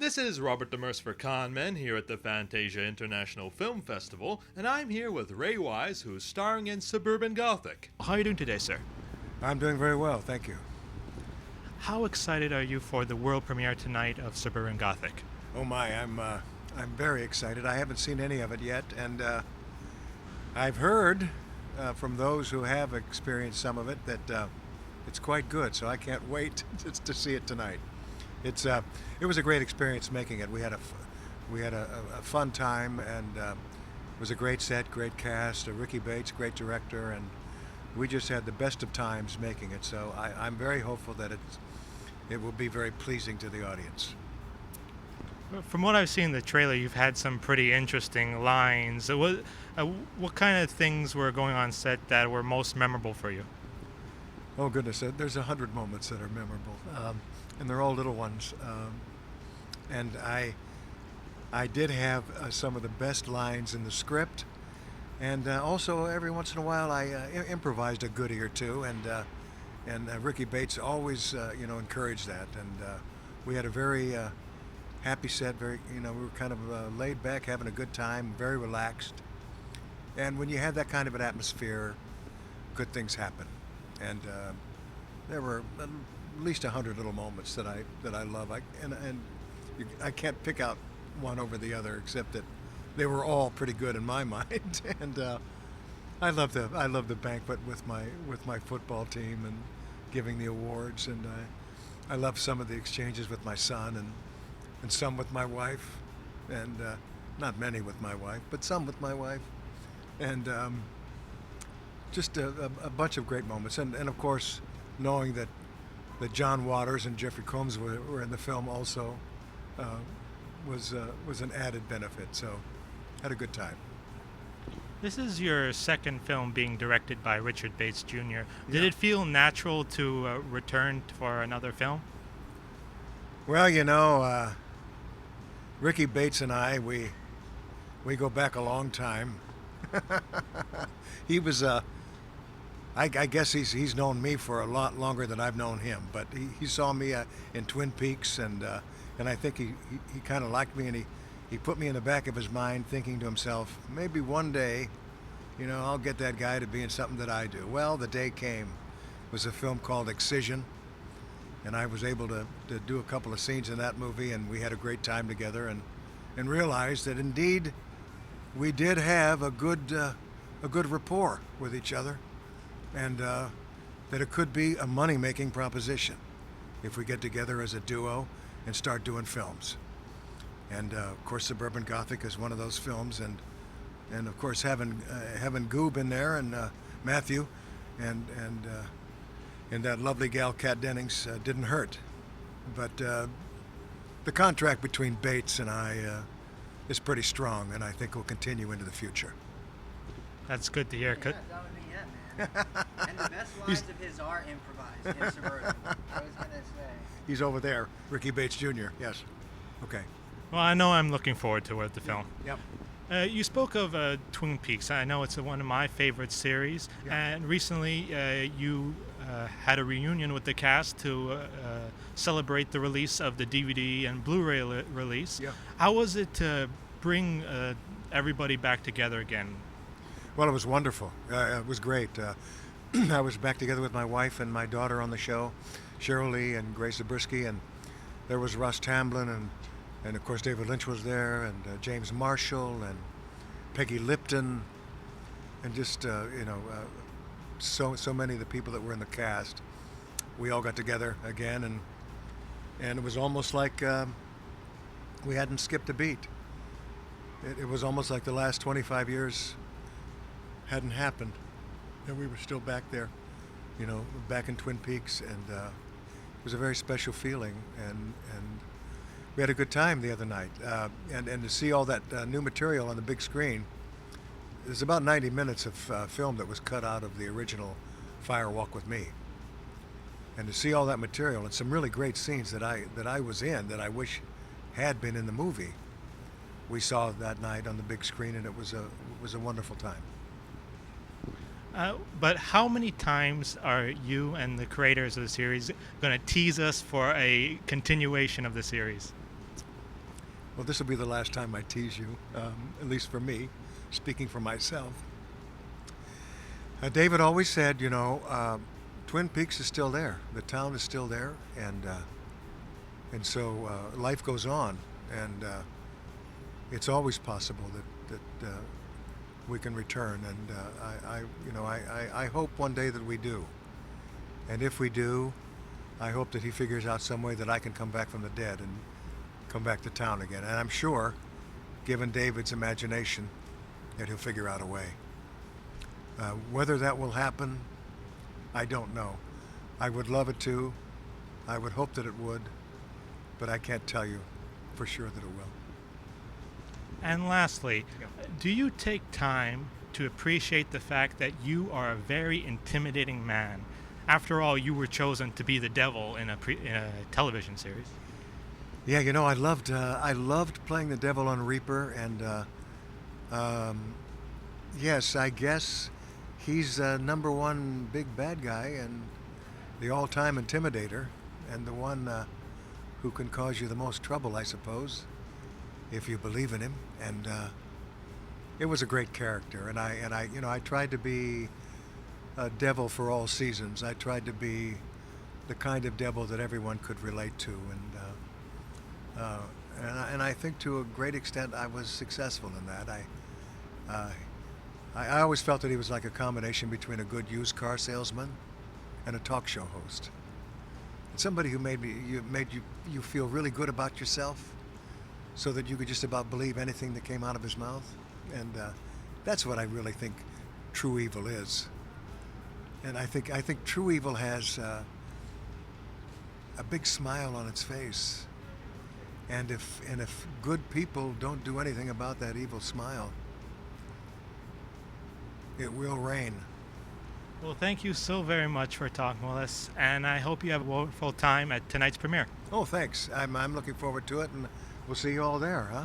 This is Robert Demers for Conmen here at the Fantasia International Film Festival, and I'm here with Ray Wise, who's starring in Suburban Gothic. How are you doing today, sir? I'm doing very well, thank you. How excited are you for the world premiere tonight of Suburban Gothic? Oh my, I'm very excited. I haven't seen any of it yet, and I've heard from those who have experienced some of it that it's quite good. So I can't wait to see it tonight. It was a great experience making it. We had a fun time, and it was a great set, great cast. Ricky Bates, great director, and we just had the best of times making it. So I'm very hopeful that it will be very pleasing to the audience. From what I've seen in the trailer, you've had some pretty interesting lines. What kind of things were going on set that were most memorable for you? Oh goodness, there's 100 moments that are memorable, and they're all little ones. And I did have some of the best lines in the script, and also every once in a while I improvised a goodie or two, and Ricky Bates always encouraged that, and we had a very happy set. We were kind of laid back, having a good time, very relaxed, and when you have that kind of an atmosphere, good things happen. And there were at least 100 little moments that I love. I can't pick out one over the other, except that they were all pretty good in my mind. And I love the banquet with my football team and giving the awards. And I love some of the exchanges with my son and some with my wife, and not many with my wife, but some with my wife. And just a bunch of great moments, and of course, knowing that John Waters and Jeffrey Combs were in the film also was an added benefit. So, had a good time. This is your second film being directed by Richard Bates Jr. Did Yeah. it feel natural to return for another film? Well, Ricky Bates and I, we go back a long time. He was I guess he's known me for a lot longer than I've known him, but he saw me in Twin Peaks, and I think he kind of liked me, and he put me in the back of his mind, thinking to himself, maybe one day, I'll get that guy to be in something that I do. Well, the day came. It was a film called Excision, and I was able to do a couple of scenes in that movie, and we had a great time together, and realized that indeed we did have a good rapport with each other, and that it could be a money-making proposition if we get together as a duo and start doing films. And of course, Suburban Gothic is one of those films, and of course having Goob in there, and Matthew, and that lovely gal Kat Dennings didn't hurt. But the contract between Bates and I is pretty strong, and I think will continue into the future. That's good to hear. Yeah, that would be it, man. And the best lines of his are improvised in Suburban. I was gonna say. He's over there, Ricky Bates Jr. Yes. Okay. Well, I know I'm looking forward to the film. Yep. You spoke of Twin Peaks. I know it's one of my favorite series, Yeah. and recently you had a reunion with the cast to celebrate the release of the DVD and Blu-ray release. Yeah. How was it to bring everybody back together again? Well, it was wonderful. It was great. I was back together with my wife and my daughter on the show, Cheryl Lee and Grace Zabriskie, and there was Russ Tamblyn, and of course David Lynch was there, and James Marshall, and Peggy Lipton, and just so many of the people that were in the cast. We all got together again, and it was almost like we hadn't skipped a beat. It was almost like the last 25 years hadn't happened, and we were still back there, back in Twin Peaks, and it was a very special feeling, and we had a good time the other night, and to see all that new material on the big screen. There's about 90 minutes of film that was cut out of the original Fire Walk with Me, and to see all that material and some really great scenes that I was in that I wish had been in the movie, we saw that night on the big screen, and it was a wonderful time. But how many times are you and the creators of the series going to tease us for a continuation of the series? Well, this will be the last time I tease you, at least for me, speaking for myself. David always said, Twin Peaks is still there. The town is still there, and so life goes on, and it's always possible that we can return. And I hope one day that we do. And if we do, I hope that he figures out some way that I can come back from the dead and come back to town again. And I'm sure, given David's imagination, that he'll figure out a way. Whether that will happen, I don't know. I would love it to. I would hope that it would, but I can't tell you for sure that it will. And lastly, do you take time to appreciate the fact that you are a very intimidating man? After all, you were chosen to be the devil in a television series. Yeah, I loved playing the devil on Reaper, and yes, I guess he's number one big bad guy and the all-time intimidator, and the one who can cause you the most trouble, I suppose, if you believe in him. And it was a great character, and I tried to be a devil for all seasons. I tried to be the kind of devil that everyone could relate to, and I think to a great extent I was successful in that. I always felt that he was like a combination between a good used car salesman and a talk show host. Somebody who made you feel really good about yourself, so that you could just about believe anything that came out of his mouth. And that's what I really think true evil is. And I think true evil has a big smile on its face. And if good people don't do anything about that evil smile, it will rain. Well, thank you so very much for talking with us, and I hope you have a wonderful time at tonight's premiere. Oh, thanks. I'm looking forward to it, and we'll see you all there, huh?